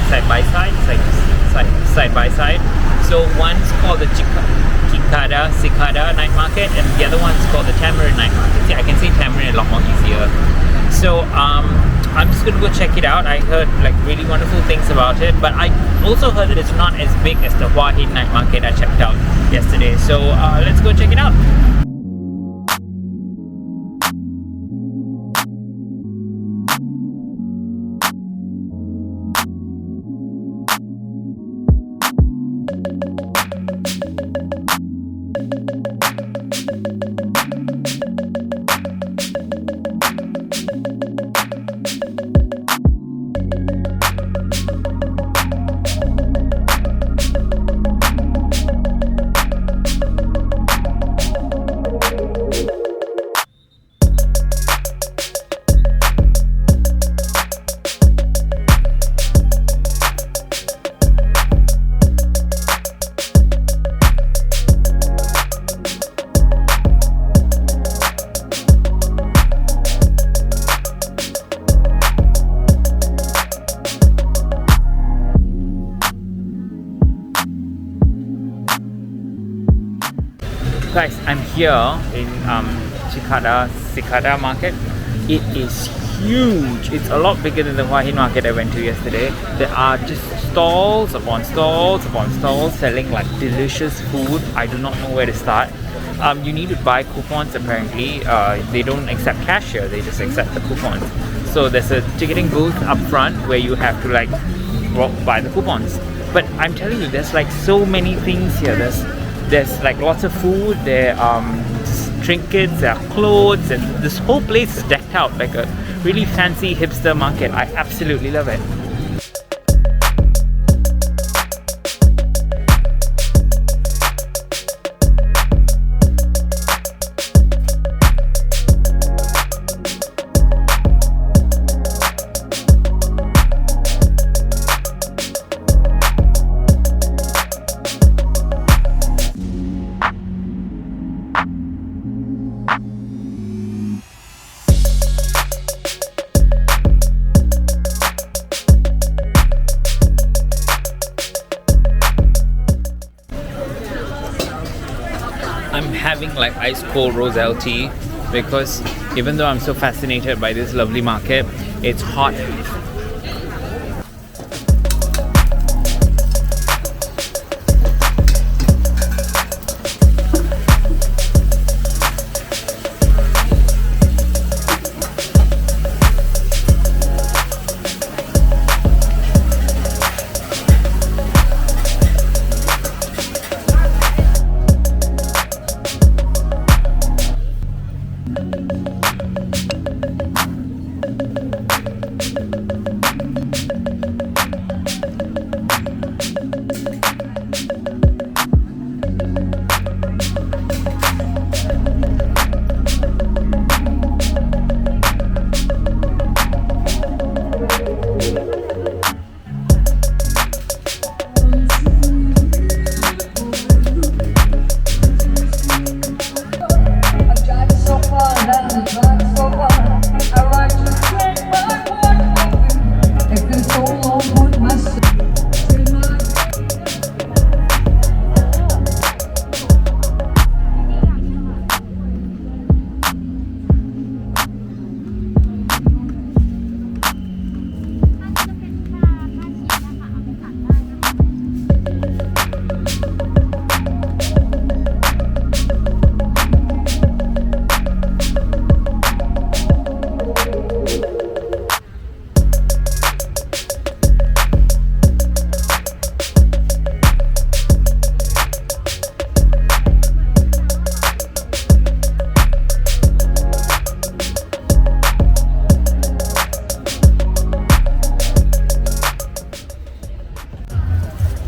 side by side, side by side. So one's called the Cicada Night Market, and the other one's called the Tamarind Night Market. See, I can say Tamarind a lot more easier. So I'm just gonna go check it out. I heard like really wonderful things about it, but I also heard that it's not as big as the Hua Hin Night Market I checked out yesterday. So let's go check it out. Guys, I'm here in Cicada Market. It is huge. It's a lot bigger than the Hua Hin Market I went to yesterday. There are just stalls upon stalls upon stalls selling like delicious food. I do not know where to start. You need to buy coupons apparently. They don't accept cash here, they just accept the coupons. So there's a ticketing booth up front where you have to like buy the coupons. But I'm telling you, there's like so many things here. There's like lots of food, there are trinkets, there are clothes, and this whole place is decked out like a really fancy hipster market. I absolutely love it. I'm having like ice cold roselle tea because even though I'm so fascinated by this lovely market, it's hot.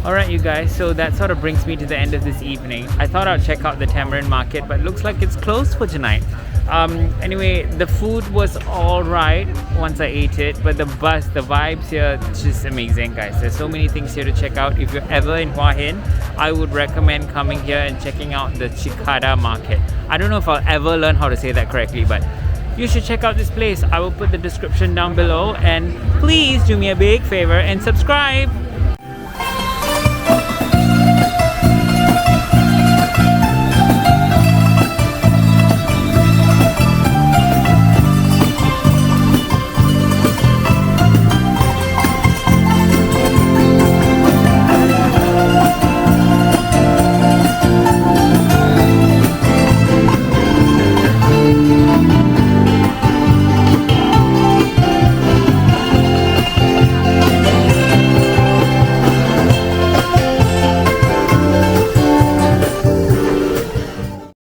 Alright you guys, so that sort of brings me to the end of this evening. I thought I'd check out the Tamarind Market, but looks like it's closed for tonight. Anyway, the food was alright once I ate it, but the vibes here, just amazing guys. There's so many things here to check out. If you're ever in Hua Hin, I would recommend coming here and checking out the Cicada Market. I don't know if I'll ever learn how to say that correctly, but you should check out this place. I will put the description down below, and please do me a big favor and subscribe.